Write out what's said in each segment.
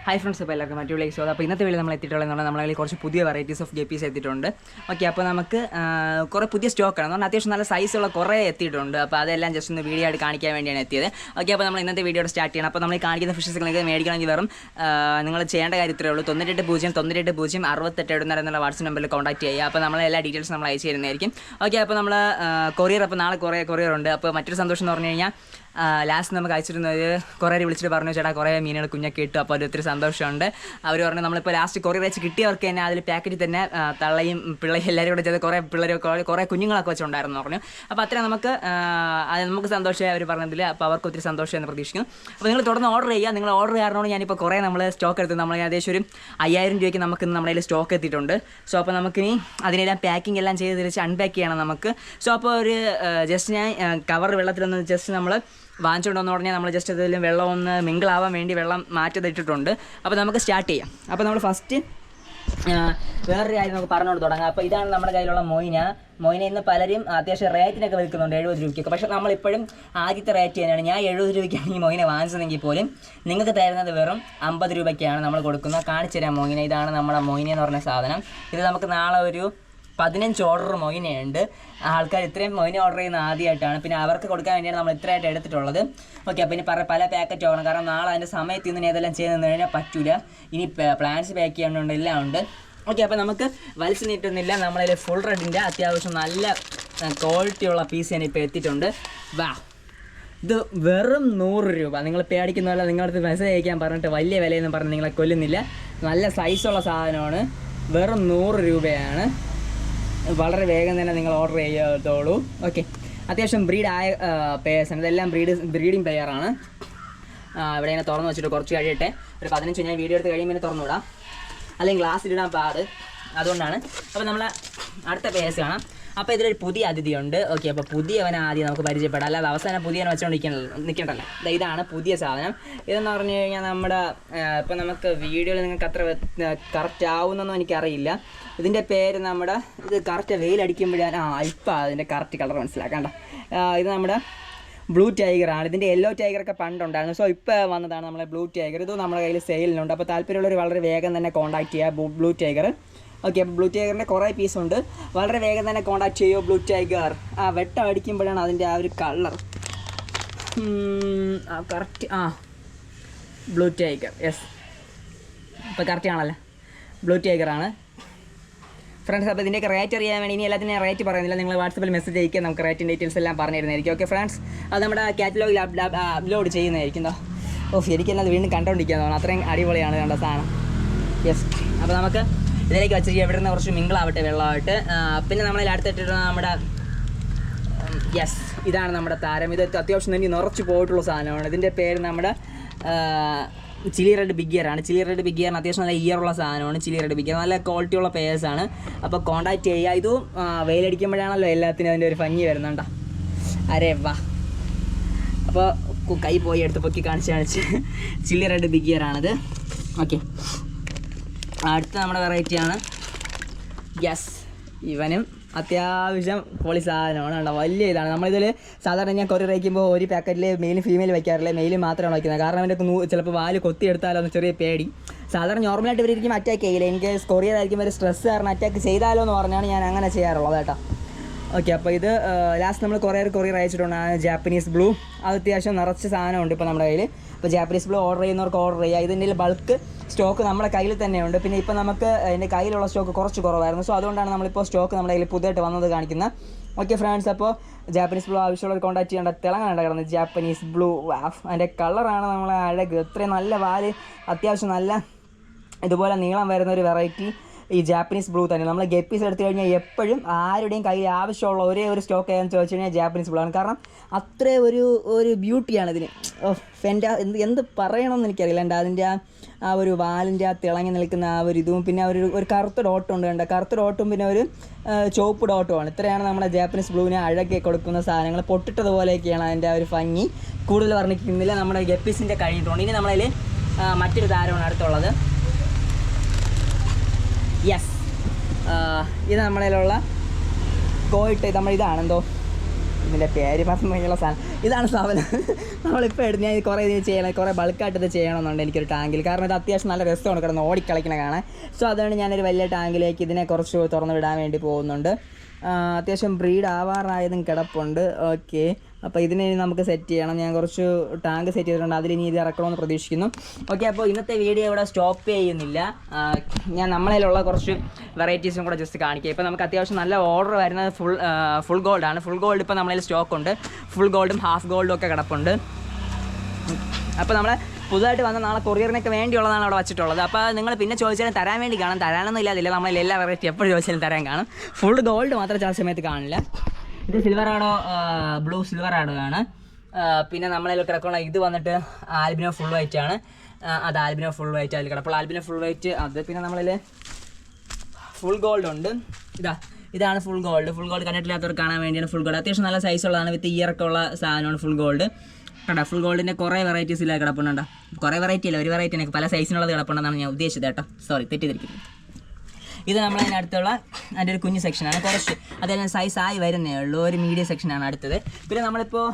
Hi friends, അപ്പോൾ എല്ലാവർക്കും മറ്റുള്ള സ്വാഗതം. അപ്പോൾ ഇന്നത്തെ വീഡിയോ നമ്മൾ എത്തിയിട്ടുള്ളത് നമ്മളതിൽ കുറച്ച് പുതിയ വെറൈറ്റീസ് ഓഫ് ഗപ്പീസ് എത്തിയിട്ടുണ്ട്. ഓക്കെ, അപ്പോൾ നമുക്ക് കുറേ പുതിയ സ്റ്റോക്കാണ് പറഞ്ഞാൽ അത്യാവശ്യം നല്ല സൈസുള്ള കുറേ എത്തിയിട്ടുണ്ട്. അപ്പോൾ അതെല്ലാം ജസ്റ്റ് ഒന്ന് വീഡിയോ ആയിട്ട് കാണിക്കാൻ വേണ്ടിയാണ് എത്തിയത്. ഓക്കെ, അപ്പോൾ നമ്മൾ ഇന്നത്തെ വീഡിയോ സ്റ്റാർട്ട് ചെയ്യണം. അപ്പോൾ നമ്മൾ കാണിക്കുന്ന ഫിഷസ് നിങ്ങൾക്ക് മേടിക്കണമെങ്കിൽ വെറും നിങ്ങൾ ചെയ്യേണ്ട കാര്യം ഇത്രയേ ഉള്ളൂ. 98 എന്നുള്ള വാട്സ്ആപ്പ് നമ്പറിൽ കോൺടാക്ട് ചെയ്യുക. അപ്പോൾ നമ്മളെല്ലാ ഡീറ്റെയിൽസ് നമ്മൾ അയച്ചു തരുന്നതായിരിക്കും. ഓക്കെ, അപ്പോൾ നമ്മൾ കൊറിയർ, അപ്പോൾ നാളെ കുറേ കൊറിയർ ഉണ്ട്. അപ്പോൾ മറ്റൊരു സന്തോഷം എന്ന് പറഞ്ഞു കഴിഞ്ഞാൽ ലാസ്റ്റ് നമുക്ക് അയച്ചിരുന്നത് കുറേ വിളിച്ചിട്ട് പറഞ്ഞു, ചേട്ടാ കുറേ മീനുകൾ കുഞ്ഞൊക്കെ ഇട്ടു. അപ്പോൾ അത് ഒത്തിരി സന്തോഷമുണ്ട്. അവർ പറഞ്ഞു നമ്മളിപ്പോൾ ലാസ്റ്റ് കൊറിയർ വെച്ച് കിട്ടിയവർക്ക് തന്നെ അതിൽ പാക്കറ്റിൽ തന്നെ തള്ളയും പിള്ളയും എല്ലാവരും കൂടെ ചെയ്ത് കുറേ കുഞ്ഞുങ്ങളൊക്കെ വെച്ചുണ്ടായിരുന്നു പറഞ്ഞു. അപ്പോൾ അത്രയും നമുക്ക് സന്തോഷമായി അവർ പറഞ്ഞതിൽ. അപ്പോൾ അവർക്ക് ഒത്തിരി സന്തോഷമെന്ന് പ്രതീക്ഷിക്കുന്നു. അപ്പോൾ നിങ്ങൾ തുടർന്ന് ഓർഡർ ചെയ്യുക. നിങ്ങൾ ഓർഡർ ചെയ്യാറുണ്ട്. ഞാനിപ്പോൾ കുറേ നമ്മൾ സ്റ്റോക്ക് എടുത്ത് നമ്മൾ ഏകദേശം ഒരു 5000 രൂപയ്ക്ക് നമുക്ക് നമ്മുടെ കയ്യിൽ സ്റ്റോക്ക് എത്തിയിട്ടുണ്ട്. സോ അപ്പോൾ നമുക്കിനി അതിനെല്ലാം പാക്കിംഗ് എല്ലാം ചെയ്ത് തിരിച്ച് അൺപാക്ക് ചെയ്യണം നമുക്ക്. സോ അപ്പോൾ ഒരു ജസ്റ്റ് ഞാൻ കവർ വെള്ളത്തിലൊന്ന് ജസ്റ്റ് നമ്മൾ വാങ്ങിച്ചുകൊണ്ടെന്ന് പറഞ്ഞാൽ നമ്മൾ ജസ്റ്റ് അതിലും വെള്ളം ഒന്ന് മിങ്കിളാവാൻ വേണ്ടി വെള്ളം മാറ്റത്തിട്ടിട്ടുണ്ട്. അപ്പോൾ നമുക്ക് സ്റ്റാർട്ട് ചെയ്യാം. അപ്പോൾ നമ്മൾ ഫസ്റ്റ് വേറൊരു കാര്യം നമുക്ക് പറഞ്ഞുകൊണ്ട് തുടങ്ങാം. അപ്പോൾ ഇതാണ് നമ്മുടെ കയ്യിലുള്ള മൊയിന ഇന്ന് പലരും അത്യാവശ്യം റേറ്റിനൊക്കെ വിൽക്കുന്നുണ്ട് 70 രൂപയ്ക്കൊക്കെ. പക്ഷേ നമ്മളിപ്പോഴും ആദ്യത്തെ റേറ്റ് തന്നെയാണ്. ഞാൻ 70 രൂപയ്ക്കാണ് ഈ മൊയിന വാങ്ങിച്ചതെങ്കിൽ പോലും നിങ്ങൾക്ക് തരുന്നത് വെറും 50 രൂപയ്ക്കാണ് നമ്മൾ കൊടുക്കുന്നത്. കാണിച്ചു തരാം മൊയിന. ഇതാണ് നമ്മുടെ മൊയിന എന്ന് പറഞ്ഞ സാധനം. ഇത് നമുക്ക് നാളെ ഒരു 15 ഓർഡർ മൊയിനയുണ്ട്. ആൾക്കാർ ഇത്രയും മൊയിന ഓർഡർ ചെയ്യുന്ന ആദ്യമായിട്ടാണ്. പിന്നെ അവർക്ക് കൊടുക്കാൻ വേണ്ടിയാണ് നമ്മൾ ഇത്രയായിട്ട് എടുത്തിട്ടുള്ളത്. ഓക്കെ, അപ്പോൾ ഇനി പല പാക്കറ്റ് ആവണം. കാരണം നാളെ അതിൻ്റെ സമയത്ത് ഇന്ന് ഏതെല്ലാം ചെയ്തെന്ന് കഴിഞ്ഞാൽ പറ്റൂല. ഇനി പ്ലാൻസ് പാക്ക് ചെയ്യാനുണ്ട്, എല്ലാം ഉണ്ട്. ഓക്കെ, അപ്പോൾ നമുക്ക് വലിച്ചു നീട്ടുന്നില്ല. നമ്മളതിൽ ഫുൾ റെഡിൻ്റെ അത്യാവശ്യം നല്ല ക്വാളിറ്റിയുള്ള പീസ് ഞാൻ ഇപ്പോൾ എത്തിയിട്ടുണ്ട്. വാ, ഇത് വെറും 100 രൂപ. നിങ്ങൾ പേടിക്കുന്നതല്ല. നിങ്ങളടുത്ത് മെസ്സേജ് അയക്കാൻ പറഞ്ഞിട്ട് വലിയ വിലയെന്ന് പറഞ്ഞ് നിങ്ങളെ കൊല്ലുന്നില്ല. നല്ല സൈസുള്ള സാധനമാണ്. വെറും 100 രൂപയാണ്. വളരെ വേഗം തന്നെ നിങ്ങൾ ഓർഡർ ചെയ്യത്തുള്ളൂ. ഓക്കെ, അത്യാവശ്യം ബ്രീഡായ പെയർസാണ്. ഇതെല്ലാം ബ്രീഡിങ് പെയറാണ്. ഇവിടെ ഇങ്ങനെ തുറന്ന് വെച്ചിട്ട് കുറച്ച് കഴിയട്ടെ. ഒരു 15 ഞാൻ വീഡിയോ എടുത്ത് കഴിയുമ്പോൾ തുറന്നു വിടാം, അല്ലെങ്കിൽ ഗ്ലാസ്സിലിടാൻ പാട്. അതുകൊണ്ടാണ്. അപ്പോൾ നമ്മൾ അടുത്ത പെയർസ് കാണാം. അപ്പോൾ ഇതിലൊരു പുതിയ അതിഥിയുണ്ട്. ഓക്കെ, അപ്പോൾ പുതിയവനെ ആദ്യം നമുക്ക് പരിചയപ്പെടാം. അല്ലാതെ അവസാനം പുതിയവനെ വെച്ചുകൊണ്ട് നിൽക്കണ്ടല്ലോ. ഇതാണ് പുതിയ സാധനം. ഇതെന്ന് പറഞ്ഞു കഴിഞ്ഞാൽ നമ്മുടെ ഇപ്പോൾ നമുക്ക് വീഡിയോയിൽ നിങ്ങൾക്ക് അത്ര കറക്റ്റ് ആവുന്നൊന്നും എനിക്കറിയില്ല. ഇതിൻ്റെ പേര് നമ്മുടെ ഇത് കറക്റ്റ് വെയിലടിക്കുമ്പോഴാണ് ഇപ്പം അതിൻ്റെ കറക്റ്റ് കളർ മനസ്സിലാക്കണ്ട. ഇത് നമ്മുടെ ബ്ലൂ ടൈഗറാണ്. ഇതിൻ്റെ യെല്ലോ ടൈഗറൊക്കെ പണ്ടുണ്ടായിരുന്നു. സോ ഇപ്പോൾ വന്നതാണ് നമ്മളെ ബ്ലൂ ടൈഗർ. ഇത് നമ്മുടെ കയ്യിൽ സെയിലിനുണ്ട്. അപ്പോൾ താല്പര്യമുള്ളവർ വളരെ വേഗം തന്നെ കോൺടാക്ട് ചെയ്യുക ബ്ലൂ ടൈഗർ. ഓക്കെ, അപ്പോൾ ബ്ലൂ ടൈഗറിൻ്റെ കുറേ പീസുണ്ട്. വളരെ വേഗം തന്നെ കോൺടാക്ട് ചെയ്യുമോ ബ്ലൂ ടൈഗർ. വെട്ടം അടിക്കുമ്പോഴാണ് അതിൻ്റെ ഒരു colour correct. Blue tiger, yes, ഇപ്പോൾ കറക്റ്റ് ആണല്ലോ. ബ്ലൂ ടൈഗറാണ് ഫ്രണ്ട്സ്. അപ്പോൾ ഇതിൻ്റെയൊക്കെ റേറ്റ് അറിയാൻ വേണ്ടി ഇനി എല്ലാത്തിനും റേറ്റ് പറയുന്നില്ല. നിങ്ങൾ വാട്സപ്പിൽ മെസ്സേജ് അയക്കുക. നമുക്ക് റേറ്റിൻ്റെ ഡീറ്റെയിൽസ് എല്ലാം പറഞ്ഞു തരുന്നതായിരിക്കും. ഓക്കെ ഫ്രണ്ട്സ്, അത് നമ്മുടെ കാറ്റലോഗിൽ അപ്ലോഡ് ചെയ്യുന്നതായിരിക്കും. എനിക്കെന്നത് വീണ്ടും കണ്ടുകൊണ്ടിരിക്കാൻ തോന്നുന്നു. അത്രയും അടിപൊളിയാണ് കണ്ട സാധനം. യെസ്, അപ്പോൾ നമുക്ക് ഇതിലേക്ക് വെച്ചിട്ട് എവിടെ നിന്ന് കുറച്ച് മിങ്കിളാവട്ടെ വെള്ളമായിട്ട്. പിന്നെ നമ്മളതിൽ അടുത്തിട്ടിട്ട് നമ്മുടെ യെസ്, ഇതാണ് നമ്മുടെ താരം. ഇത് അത്യാവശ്യം തന്നെ നിറച്ച് പോയിട്ടുള്ള സാധനമാണ്. ഇതിൻ്റെ പേര് നമ്മുടെ ചില്ലി റെഡ് ബിഗ് ഇയറാണ്. ചില്ലി റെഡ് ബിഗ് ഇയറിന് അത്യാവശ്യം നല്ല ഇയറുള്ള സാധനമാണ്. ചില്ലി റെഡ് ബിഗ് ഇയർ നല്ല ക്വാളിറ്റിയുള്ള പേഴ്സാണ്. അപ്പോൾ കോൺടാക്ട് ചെയ്യുക. ഇതും വെയിലടിക്കുമ്പോഴാണല്ലോ എല്ലാത്തിനും അതിൻ്റെ ഒരു ഭംഗി വരുന്നുണ്ടോ. അരേ വാ. അപ്പോൾ കൈ പോയി എടുത്ത് പൊക്കി കാണിച്ച് ചില്ലി റെഡ് ബിഗ് ഇയറാണിത്. ഓക്കെ, അടുത്ത നമ്മുടെ വെറൈറ്റിയാണ് യെസ്. ഇവനും അത്യാവശ്യം പൊളി സാധനമാണ്. കണ്ടോ, വലിയ ഇതാണ്. നമ്മളിതിൽ സാധാരണ ഞാൻ കൊറിയർ അയക്കുമ്പോൾ ഒരു പാക്കറ്റിൽ മെയിലും ഫീമെയിൽ വയ്ക്കാറില്ല. മെയിൽ മാത്രമാണ് വയ്ക്കുന്നത്. കാരണം അവൻ്റെ ചിലപ്പോൾ വാല് കൊത്തിയെടുത്താലോ എന്ന് ചെറിയ പേടി. സാധാരണ നോർമലായിട്ട് ഇവരിക്കും അറ്റാക്ക് ചെയ്യില്ല. എനിക്ക് കൊറിയർ ആയിരിക്കും ഒരു സ്ട്രെസ് കാരണം അറ്റാക്ക് ചെയ്താലോ എന്ന് പറഞ്ഞാണ് ഞാൻ അങ്ങനെ ചെയ്യാറുള്ളത് കേട്ടോ. ഓക്കെ, അപ്പോൾ ഇത് ലാസ്റ്റ് നമ്മൾ കൊറിയർ അയച്ചിട്ടുണ്ടാണ് ജാപ്പനീസ് ബ്ലൂ. അത് അത്യാവശ്യം നിറച്ച് സാധനമുണ്ട് ഇപ്പോൾ നമ്മുടെ കയ്യിൽ. അപ്പോൾ ജാപ്പനീസ് ബ്ലൂ ഓർഡർ ചെയ്യുന്നവർക്ക് ഓർഡർ ചെയ്യുക. ഇതിൻ്റെ ബൾക്ക് സ്റ്റോക്ക് നമ്മുടെ കയ്യിൽ തന്നെയുണ്ട്. പിന്നെ ഇപ്പോൾ നമുക്ക് എൻ്റെ കയ്യിലുള്ള സ്റ്റോക്ക് കുറച്ച് കുറവായിരുന്നു. സോ അതുകൊണ്ടാണ് നമ്മളിപ്പോൾ സ്റ്റോക്ക് നമ്മുടെ കയ്യിൽ പുതിയതായിട്ട് വന്നത് കാണിക്കുന്നത്. ഓക്കെ ഫ്രണ്ട്സ്, അപ്പോൾ ജാപ്പനീസ് ബ്ലൂ ആവശ്യമുള്ളവർ കോൺടാക്ട് ചെയ്യേണ്ട. തിളങ്ങാണ്ട് കിടന്നത് ജാപ്പനീസ് ബ്ലൂ. അതിൻ്റെ കളറാണ് നമ്മളെ അഴക്. ഇത്രയും നല്ല വാല്, അത്യാവശ്യം നല്ല ഇതുപോലെ നീളം വരുന്ന ഒരു വെറൈറ്റി ഈ ജാപ്പനീസ് ബ്ലൂ തന്നെ. നമ്മൾ ഗപ്പീസ് എടുത്തു കഴിഞ്ഞാൽ എപ്പോഴും ആരുടെയും കയ്യിൽ ആവശ്യമുള്ള ഒരേ ഒരു സ്റ്റോക്ക് ഏതെന്ന് ചോദിച്ചു കഴിഞ്ഞാൽ ജാപ്പനീസ് ബ്ലൂ ആണ്. കാരണം അത്രേ ഒരു ബ്യൂട്ടിയാണ് ഇതിന്. എൻ്റെ എന്ത് പറയണമെന്ന് എനിക്കറിയില്ല. എൻ്റെ അതിൻ്റെ ആ ഒരു വാലിൻ്റെ തിളങ്ങി നിൽക്കുന്ന ആ ഒരു ഇതും പിന്നെ ഒരു കറുത്ത ഡോട്ടും ഉണ്ട്. കണ്ട, കറുത്ത ഡോട്ടും പിന്നെ ഒരു ചുവപ്പ് ഡോട്ടുമാണ്. ഇത്രയാണ് നമ്മുടെ ജാപ്പനീസ് ബ്ലൂവിനെ അഴകെ കൊടുക്കുന്ന സാധനങ്ങൾ. പൊട്ടിട്ടതുപോലെയൊക്കെയാണ് അതിൻ്റെ ഒരു ഭംഗി. കൂടുതൽ വർണ്ണിക്കുന്നില്ല. നമ്മുടെ ഗപ്പീസിൻ്റെ കഴിഞ്ഞിട്ടുണ്ട്. ഇനി നമ്മളതിൽ മറ്റൊരു താരമാണ് അടുത്തുള്ളത്. യെസ്, ഇത് നമ്മളിലുള്ള കോയിട്ട് ഇതാണെന്തോ ഇതിൻ്റെ പേര് പറഞ്ഞുള്ള സാധനം ഇതാണ് സാധനം. നമ്മളിപ്പോൾ എടുത്ത് ഞാൻ കുറേ ഇതിന് ചെയ്യണം, കുറേ ബൾക്കായിട്ട് ഇത് ചെയ്യണമെന്നുണ്ട് എനിക്കൊരു ടാങ്കിൽ. കാരണം ഇത് അത്യാവശ്യം നല്ല രസമാണ് കിടന്ന് ഓടിക്കളിക്കണ കാണാൻ. സോ അതുകൊണ്ട് ഞാനൊരു വലിയ ടാങ്കിലേക്ക് ഇതിനെ കുറച്ച് തുറന്ന് വിടാൻ വേണ്ടി പോകുന്നുണ്ട്. അത്യാവശ്യം ബ്രീഡ് ആവാറായതും കിടപ്പുണ്ട്. ഓക്കെ, അപ്പോൾ ഇതിനെ നമുക്ക് സെറ്റ് ചെയ്യണം. ഞാൻ കുറച്ച് ടാങ്ക് സെറ്റ് ചെയ്തിട്ടുണ്ട്, അതിലിനി ഇത് ഇറക്കണമെന്ന് പ്രതീക്ഷിക്കുന്നു. ഓക്കെ, അപ്പോൾ ഇന്നത്തെ വീഡിയോ ഇവിടെ സ്റ്റോപ്പ് ചെയ്യുന്നില്ല. ഞാൻ നമ്മളതിലുള്ള കുറച്ച് വെറൈറ്റീസും കൂടെ ജസ്റ്റ് കാണിക്കുക. ഇപ്പോൾ നമുക്ക് അത്യാവശ്യം നല്ല ഓർഡർ വരുന്നത് ഫുൾ ഗോൾഡാണ്. ഫുൾ ഗോൾഡ് ഇപ്പോൾ നമ്മളതിൽ സ്റ്റോക്കുണ്ട്. ഫുൾ ഗോൾഡും ഹാഫ് ഗോൾഡും ഒക്കെ കിടപ്പുണ്ട്. അപ്പോൾ നമ്മൾ പുതുതായിട്ട് വന്ന നാളെ കൊറിയറിനൊക്കെ വേണ്ടിയുള്ളതാണ് അവിടെ വെച്ചിട്ടുള്ളത്. അപ്പോൾ നിങ്ങൾ പിന്നെ ചോദിച്ചാലും തരാൻ വേണ്ടി കാണും, തരാനൊന്നും ഇല്ലാതില്ല. നമ്മളതിൽ എല്ലാ വെറൈറ്റി എപ്പോഴും ചോദിച്ചാലും തരാൻ കാണും. ഫുൾ ഗോൾഡ് മാത്രം ചില സമയത്ത് കാണില്ല. ഇത് സിൽവർ ആഡോ, ബ്ലൂ സിൽവർ ആഡോ ആണ്. പിന്നെ നമ്മളതിൽ കിടക്കുന്ന ഇത് വന്നിട്ട് ആൽബിനോ ഫുൾ വൈറ്റ് ആണ്. അത് ആൽബിനോ ഫുൾ വൈറ്റ് അതിൽ കിടപ്പോൾ ആൽബിനോ ഫുൾ വൈറ്റ് അത്. പിന്നെ നമ്മളിൽ ഫുൾ ഗോൾഡ് ഉണ്ട്. ഇതാണ് ഫുൾ ഗോൾഡ്. ഫുൾ ഗോൾഡ് കണ്ടിട്ടില്ലാത്തവർ കാണാൻ വേണ്ടിയാണ് ഫുൾ ഗോൾഡ്. അത്യാവശ്യം നല്ല സൈസുള്ളതാണ്, വിത്ത് ഇയറൊക്കെ ഉള്ള സാധനമാണ് ഫുൾ ഗോൾഡ്. കേട്ടോ, ഫുൾ ഗോൾഡിൻ്റെ കുറേ വെറൈറ്റീസിൽ കിടപ്പുണ്ടോ. കുറേ വെറൈറ്റി അല്ല, ഒരു വെറൈറ്റി എനിക്ക് പല സൈസിനുള്ളത് കിടപ്പുണ്ടെന്നാണ് ഞാൻ ഉദ്ദേശിച്ചത് കേട്ടോ. സോറി, തെറ്റിദ്ധരിക്കുന്നു. ഇത് നമ്മളതിനടുത്തുള്ള അതിൻ്റെ ഒരു കുഞ്ഞ് സെക്ഷനാണ്. കുറച്ച് അതായത് സൈസ് ആയി വരുന്നേ ഉള്ളൂ. ഒരു മീഡിയം സെക്ഷനാണ് അടുത്തത്. പിന്നെ നമ്മളിപ്പോൾ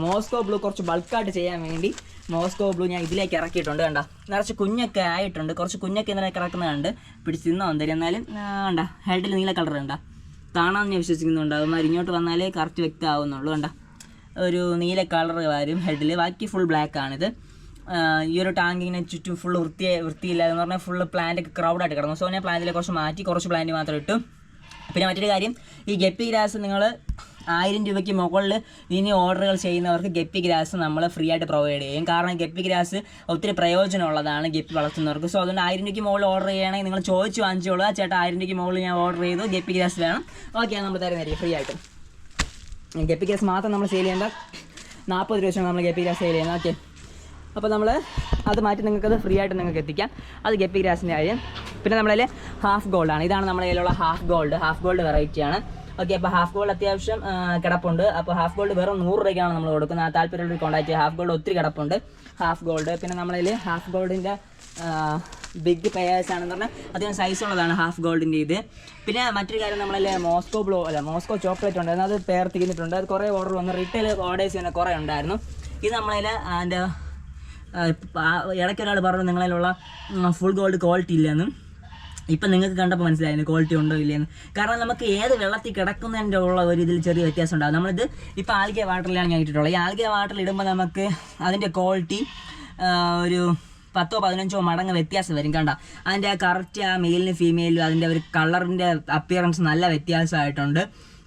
മോസ്കോ ബ്ലൂ കുറച്ച് ബൾക്കായിട്ട് ചെയ്യാൻ വേണ്ടി മോസ്കോ ബ്ലൂ ഞാൻ ഇതിലേക്ക് ഇറക്കിയിട്ടുണ്ട്. കണ്ടോ, നിറച്ച് കുഞ്ഞൊക്കെ ആയിട്ടുണ്ട്. കുറച്ച് കുഞ്ഞൊക്കെ ഇതിലേക്ക് കിടക്കുന്നതുണ്ട്. പിടിച്ച് തിന്നോ എന്തായാലും. എന്നാലും കണ്ടോ, ഹെഡിൽ നീല കളർ കണ്ടോ, കാണാമെന്ന് ഞാൻ വിശ്വസിക്കുന്നുണ്ട്. അതുമാതിരി ഇങ്ങോട്ട് വന്നാലേ കറക്റ്റ് വ്യക്തമാവുന്നുള്ളൂ. കണ്ടോ, ഒരു നീല കളർ വരും ഹെഡിൽ. ബാക്കി ഫുൾ ബ്ലാക്ക് ആണിത്. ഈ ഒരു ടാങ്കിങ്ങനെ ചുറ്റും ഫുൾ വൃത്തിയില്ല എന്ന് പറഞ്ഞാൽ ഫുള്ള് പ്ലാന്റൊക്കെ ക്രൗഡായിട്ട് കിടന്നു. സോ ഞാൻ പ്ലാന്റിൽ കുറച്ച് മാറ്റി കുറച്ച് പ്ലാന്റ് മാത്രം ഇട്ടു. പിന്നെ മറ്റൊരു കാര്യം, ഈ ഗപ്പി ഗ്രാസ് നിങ്ങൾ 1000 രൂപയ്ക്ക് മുകളിൽ ഇനി ഓർഡറുകൾ ചെയ്യുന്നവർക്ക് ഗപ്പി ഗ്രാസ് നമ്മൾ ഫ്രീ ആയിട്ട് പ്രൊവൈഡ് ചെയ്യും. കാരണം ഗപ്പി ഗ്രാസ് ഒത്തിരി പ്രയോജനമുള്ളതാണ് ഗപ്പി വളർത്തുന്നവർക്ക്. സോ അതുകൊണ്ട് 1000 രൂപയ്ക്ക് മുകളിൽ ഓർഡർ ചെയ്യണമെങ്കിൽ നിങ്ങൾ ചോദിച്ചു വാങ്ങിച്ചോളൂ, ചേട്ടാ 1000 രൂപയ്ക്ക് മുകളിൽ ഞാൻ ഓർഡർ ചെയ്തു, ഗപ്പി ഗ്രാസ് വേണം. ഓക്കെ, നമ്മൾ തരുന്നതായിരിക്കും ഫ്രീ ആയിട്ട്. ഗപ്പി ഗ്രാസ് മാത്രം നമ്മൾ സെയിൽ ചെയ്യേണ്ട 40 രൂപ വെച്ചാണ് നമ്മൾ ഗപ്പി ഗ്രാസ് സെയിൽ ചെയ്യുന്നത്. ഓക്കെ, അപ്പോൾ നമ്മൾ അത് മാറ്റി നിങ്ങൾക്കത് ഫ്രീ ആയിട്ട് നിങ്ങൾക്ക് എത്തിക്കാം. അത് ഗപ്പി ഗ്രാസിൻ്റെ കാര്യം. പിന്നെ നമ്മളതിൽ ഹാഫ് ഗോൾഡാണ്. ഇതാണ് നമ്മുടെ കയ്യിലുള്ള ഹാഫ് ഗോൾഡ് വെറൈറ്റിയാണ്. ഓക്കെ, അപ്പോൾ ഹാഫ് ഗോൾഡ് അത്യാവശ്യം കിടപ്പുണ്ട്. അപ്പോൾ ഹാഫ് ഗോൾഡ് വെറും 100 രൂപയ്ക്കാണ് നമ്മൾ കൊടുക്കുന്നത്. ആ താല്പര്യമുള്ളൊരു കോൺടാക്ട് ചെയ്യുക. ഹാഫ് ഗോൾഡ് ഒത്തിരി കിടപ്പുണ്ട്, ഹാഫ് ഗോൾഡ്. പിന്നെ നമ്മളതിൽ ഹാഫ് ഗോൾഡിൻ്റെ ബിഗ് പെയേഴ്സ് ആണെന്ന് പറഞ്ഞാൽ അധികം സൈസുള്ളതാണ് ഹാഫ് ഗോൾഡിൻ്റെ ഇത്. പിന്നെ മറ്റൊരു കാര്യം, നമ്മളതിൽ മോസ്കോ ചോക്ലേറ്റ് ഉണ്ട്. അത് പെയർ തീർന്നിട്ടുണ്ട്. അത് കുറേ ഓർഡർ വന്നു, റീറ്റെയിൽ ഓർഡേഴ്സ് തന്നെ കുറേ ഉണ്ടായിരുന്നു. ഇത് നമ്മളതിൽ അതിൻ്റെ ഇടയ്ക്ക് ഒരാൾ പറഞ്ഞു നിങ്ങളിലുള്ള ഫുൾ ഗോൾഡ് ക്വാളിറ്റി ഇല്ലെന്ന്. ഇപ്പം നിങ്ങൾക്ക് കണ്ടപ്പോൾ മനസ്സിലായിരുന്നു ക്വാളിറ്റി ഉണ്ടോ ഇല്ലയെന്ന്. കാരണം നമുക്ക് ഏത് വെള്ളത്തിൽ കിടക്കുന്നതിൻ്റെ ഉള്ള ഒരു ഇതിൽ ചെറിയ വ്യത്യാസം ഉണ്ടാകും. നമ്മളിത് ഇപ്പോൾ ആൽഗെ വാട്ടറിലാണ് ഞാൻ ഇട്ടിട്ടുള്ളത്. ഈ ആൽഗെ വാട്ടറിൽ ഇടുമ്പോൾ നമുക്ക് അതിൻ്റെ ക്വാളിറ്റി ഒരു 10-15 മടങ്ങ് വ്യത്യാസം വരും. കണ്ട, അതിൻ്റെ കറക്റ്റ് ആ മെയിലിനും ഫീമെയിലും അതിൻ്റെ ഒരു കളറിൻ്റെ അപ്പിയറൻസ് നല്ല വ്യത്യാസമായിട്ടുണ്ട്.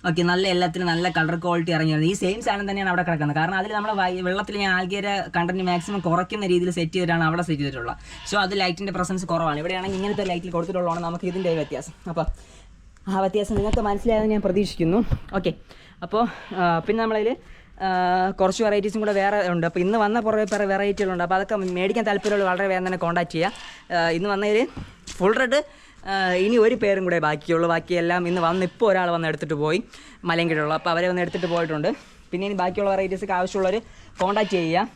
ഓക്കെ, നല്ല എല്ലാത്തിനും നല്ല കളർ ക്വാളിറ്റി ഇറങ്ങി വരുന്നത്. ഈ സെയിം സാധനം തന്നെയാണ് അവിടെ കിടക്കുന്നത്. കാരണം അതിൽ നമ്മൾ വെള്ളത്തിൽ ഞാൻ ആൽഗയുടെ കണ്ടന്റ് മാക്സിമം കുറയ്ക്കുന്ന രീതിയിൽ സെറ്റ് ചെയ്തിട്ടാണ് അവിടെ സെറ്റ് ചെയ്തിട്ടുള്ളത്. സോ അത് ലൈറ്റിൻ്റെ പ്രസൻസ് കുറവാണ്. ഇവിടെയാണെങ്കിൽ ഇങ്ങനത്തെ ലൈറ്റിൽ കൊടുത്തിട്ടുള്ളതാണ് നമുക്ക് ഇതിൻ്റെ വ്യത്യാസം. അപ്പോൾ ആ വ്യത്യാസം നിങ്ങൾക്ക് മനസ്സിലായെന്ന് ഞാൻ പ്രതീക്ഷിക്കുന്നു. ഓക്കെ, അപ്പോൾ പിന്നെ നമ്മളതിൽ കുറച്ച് വെറൈറ്റീസും കൂടെ വേറെ ഉണ്ട്. അപ്പോൾ ഇന്ന് വന്ന കുറേ വെറൈറ്റികളുണ്ട്. അപ്പോൾ അതൊക്കെ മേടിക്കാൻ താല്പര്യമുള്ള വളരെ വേഗം തന്നെ കോൺടാക്ട് ചെയ്യുക. ഇന്ന് വന്നതിൽ ഫുൾ റെഡ് ഇനി ഒരു പേരും കൂടെ ബാക്കിയുള്ളൂ. ബാക്കിയെല്ലാം ഇന്ന് ഇപ്പോൾ ഒരാൾ വന്ന് എടുത്തിട്ട് പോയി, മലയങ്കിടുള്ള. അപ്പോൾ അവരെ വന്ന് എടുത്തിട്ട് പോയിട്ടുണ്ട്. പിന്നെ ഇനി ബാക്കിയുള്ള വെറൈറ്റീസൊക്കെ ആവശ്യമുള്ളവർ കോൺടാക്ട് ചെയ്യുക.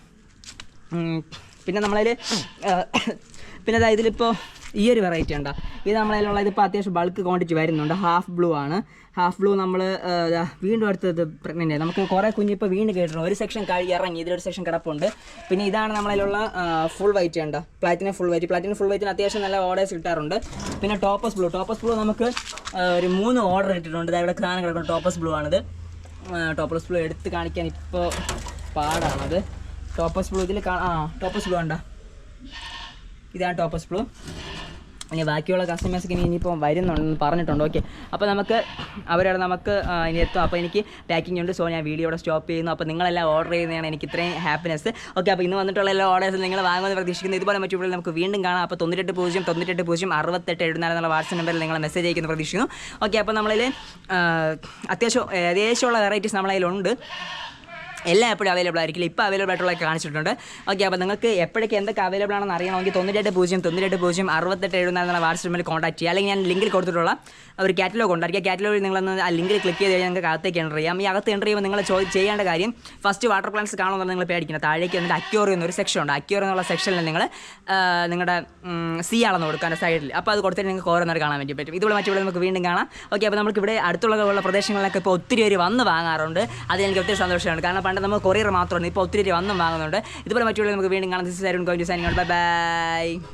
പിന്നെ നമ്മളതിൽ പിന്നെ അതായത് ഇതിലിപ്പോൾ ഈ ഒരു വെറൈറ്റി ഉണ്ടോ, ഇത് നമ്മളതിലുള്ള ഇതിപ്പോൾ അത്യാവശ്യം ബൾക്ക് ക്വാണ്ടിറ്റി വരുന്നുണ്ട്. ഹാഫ് ബ്ലൂ ആണ്. ഹാഫ് ബ്ലൂ നമ്മൾ വീണ്ടും അടുത്തത് പ്രഗ്നൻ്റ്. നമുക്ക് കുറേ കുഞ്ഞിപ്പോൾ വീണ്ടും കേട്ടിട്ടുണ്ട്. ഒരു സെക്ഷൻ ഇറങ്ങി, ഇതിലൊരു സെക്ഷൻ കിടപ്പുണ്ട്. പിന്നെ ഇതാണ് നമ്മളതിലുള്ള ഫുൾ വൈറ്റ് ഉണ്ട്, പ്ലാറ്റിനം ഫുൾ വൈറ്റിന് അത്യാവശ്യം നല്ല ഓർഡേഴ്സ് കിട്ടാറുണ്ട്. പിന്നെ ടോപ്പസ് ബ്ലൂ നമുക്ക് ഒരു 3 ഓർഡർ ഇട്ടിട്ടുണ്ട്. ഇവിടെ സാധനം കിടക്കുന്നത് ടോപ്പസ് ബ്ലൂ ആണിത്. ടോപ്പസ് ബ്ലൂ എടുത്ത് കാണിക്കാൻ ഇപ്പോൾ പാടാണത്. ടോപ്പസ് ബ്ലൂ ഇതിൽ ടോപ്പസ് ബ്ലൂ ഉണ്ടോ, ഇതാണ് ടോപ്പസ് ബ്ലൂ. ഇനി ബാക്കിയുള്ള കസ്റ്റമേഴ്സൊക്കെ ഇനിയിപ്പോൾ വരുന്നുണ്ടെന്ന് പറഞ്ഞിട്ടുണ്ട്. ഓക്കെ, അപ്പോൾ നമുക്ക് അവരോട് നമുക്ക് ഇനി എത്തും. അപ്പോൾ എനിക്ക് പാക്കിംഗ് ഉണ്ട്. സോ ഞാൻ വീഡിയോയുടെ സ്റ്റോപ്പ് ചെയ്യുന്നു. അപ്പോൾ നിങ്ങളെല്ലാം ഓർഡർ ചെയ്യുന്നതാണ് എനിക്ക് ഇത്രയും ഹാപ്പിനെസ്. ഓക്കെ, അപ്പോൾ ഇന്ന് വന്നിട്ടുള്ള എല്ലാ ഓർഡേഴ്സും നിങ്ങൾ വാങ്ങുമെന്ന് പ്രതീക്ഷിക്കുന്നു. ഇതുപോലെ മറ്റു വീഡിയോയിൽ നമുക്ക് വീണ്ടും കാണാം. അപ്പോൾ 9800 എന്നുള്ള വാട്സ്ആപ്പ് നമ്പറിൽ നിങ്ങൾ മെസ്സേജ് അയക്കുന്നു പ്രതീക്ഷിക്കുന്നു. ഓക്കെ, അപ്പോൾ നമ്മളിൽ അത്യാവശ്യമുള്ള വെറൈറ്റീസ് നമ്മളതിലുണ്ട്. എല്ലാം എപ്പോഴും അവൈലബിൾ ആയിരിക്കില്ല. ഇപ്പോൾ അവൈലബിൾ ആയിട്ടുള്ളതൊക്കെ കാണിച്ചിട്ടുണ്ട്. ഓക്കെ, അപ്പോൾ നിങ്ങൾക്ക് എപ്പോഴൊക്കെ എന്തൊക്കെ അവൈലബിൾ ആണെന്ന് അറിയണമെങ്കിൽ 9800 എന്ന വാട്സ്ആപ്പ് നമ്പറിൽ കോൺടാക്ട് ചെയ്യുക. അല്ലെങ്കിൽ ഞാൻ ലിങ്കിൽ കൊടുത്തിട്ടുള്ള ഒരു കാറ്റലോഗ് ഉണ്ടായിരിക്കും. കാറ്റലോഗിൽ നിങ്ങളൊന്ന് ആ ലിങ്കിൽ ക്ലിക്ക് ചെയ്ത് കഴിഞ്ഞാൽ നിങ്ങൾക്ക് അകത്തേക്ക് എൻ്റർ ചെയ്യാം. ഈ അകത്ത് എൻ്റർ ചെയ്യുമ്പോൾ നിങ്ങൾ ചെയ്യേണ്ട കാര്യം ഫസ്റ്റ് വാട്ടർ പ്ലാന്റ്സ് കാണുമെന്ന് നിങ്ങൾ പേടിക്കണം. താഴേക്ക് വന്നിട്ട് അക്വേറിയം എന്നൊരു സെക്ഷൻ ഉണ്ട്. അക്വേറിയം എന്നുള്ള സെക്ഷനിൽ നിങ്ങൾ നിങ്ങളുടെ സി ആണെന്ന് കൊടുക്കുക എൻ്റെ സൈഡിൽ. അപ്പോൾ അത് കൊടുത്തിട്ട് നിങ്ങൾക്ക് ഓരോന്നേരം കാണാൻ വേണ്ടി പറ്റും. ഇതുപോലെ മറ്റുള്ള നമുക്ക് വീണ്ടും കാണാം. ഓക്കെ, അപ്പോൾ നമുക്ക് ഇവിടെ അടുത്തുള്ള പ്രദേശങ്ങളിലൊക്കെ ഇപ്പോൾ ഒത്തിരി പേര് വന്ന് വാങ്ങാറുണ്ട്. അതിൽ എനിക്ക് ഒത്തിരി സന്തോഷമാണ്. കാരണം പണ്ട് നമ്മൾ കൊറിയർ മാത്രമാണ്, ഇപ്പോൾ ഒത്തിരി വന്നും വാങ്ങുന്നുണ്ട്. ഇതുപോലെ മറ്റുള്ള നമുക്ക് വീണ്ടും കാണാം. This is Arun going to signing out. Bye by.